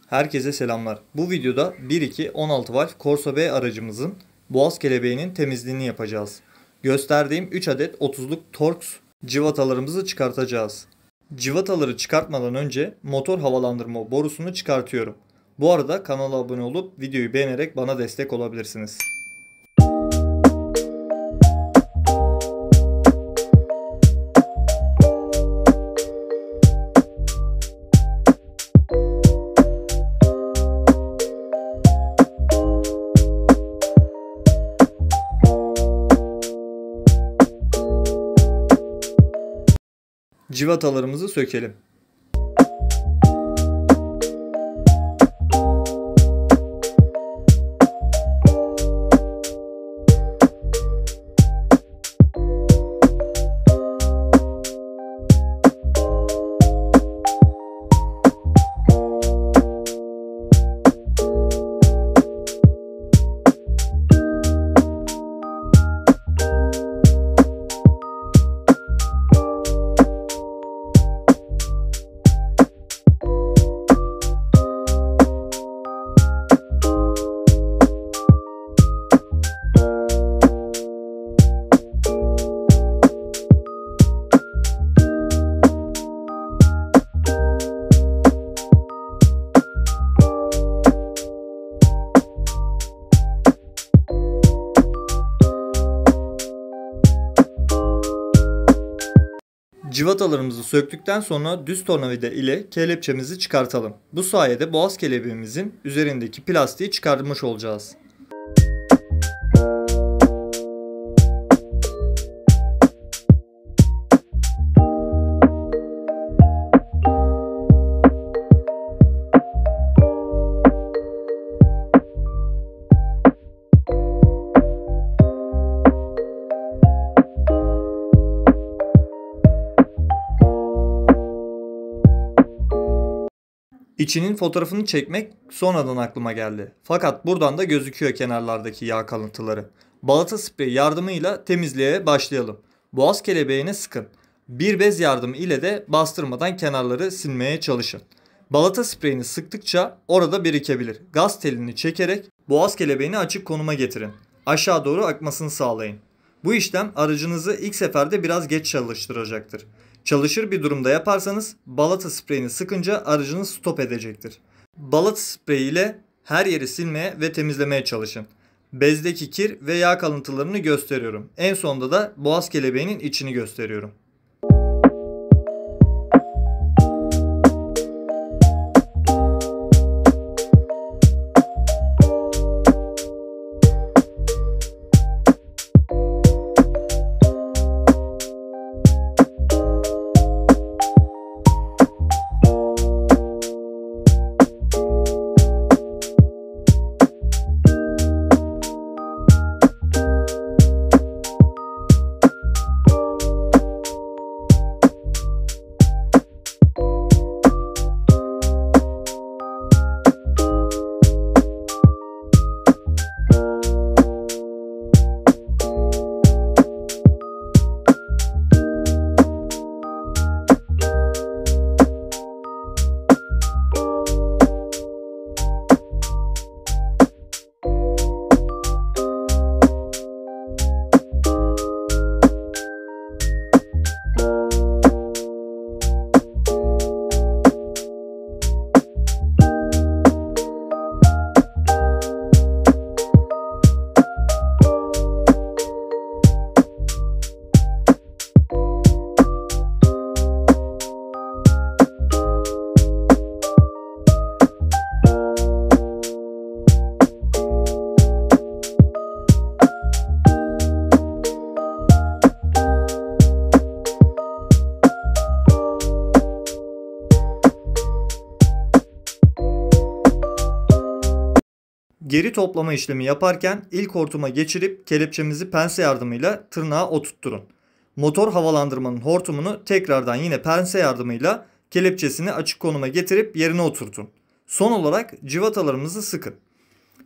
Herkese selamlar. Bu videoda 1.2.16 valve Corsa B aracımızın boğaz kelebeğinin temizliğini yapacağız. Gösterdiğim 3 adet 30'luk Torx cıvatalarımızı çıkartacağız. Cıvataları çıkartmadan önce motor havalandırma borusunu çıkartıyorum. Bu arada kanala abone olup videoyu beğenerek bana destek olabilirsiniz. Cıvatalarımızı sökelim. Cıvatalarımızı söktükten sonra düz tornavida ile kelepçemizi çıkartalım. Bu sayede boğaz kelebeğimizin üzerindeki plastiği çıkarmış olacağız. İçinin fotoğrafını çekmek sonradan aklıma geldi. Fakat buradan da gözüküyor kenarlardaki yağ kalıntıları. Balata spreyi yardımıyla temizliğe başlayalım. Boğaz kelebeğine sıkın. Bir bez yardımı ile de bastırmadan kenarları silmeye çalışın. Balata spreyini sıktıkça orada birikebilir. Gaz telini çekerek boğaz kelebeğini açık konuma getirin. Aşağı doğru akmasını sağlayın. Bu işlem aracınızı ilk seferde biraz geç çalıştıracaktır. Çalışır bir durumda yaparsanız balata spreyini sıkınca aracınız stop edecektir. Balata spreyi ile her yeri silmeye ve temizlemeye çalışın. Bezdeki kir ve yağ kalıntılarını gösteriyorum. En sonunda da boğaz kelebeğinin içini gösteriyorum. Geri toplama işlemi yaparken ilk hortuma geçirip kelepçemizi pense yardımıyla tırnağa oturtturun. Motor havalandırmanın hortumunu tekrardan yine pense yardımıyla kelepçesini açık konuma getirip yerine oturtun. Son olarak cıvatalarımızı sıkın.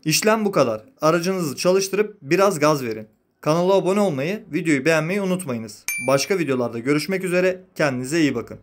İşlem bu kadar. Aracınızı çalıştırıp biraz gaz verin. Kanala abone olmayı, videoyu beğenmeyi unutmayınız. Başka videolarda görüşmek üzere. Kendinize iyi bakın.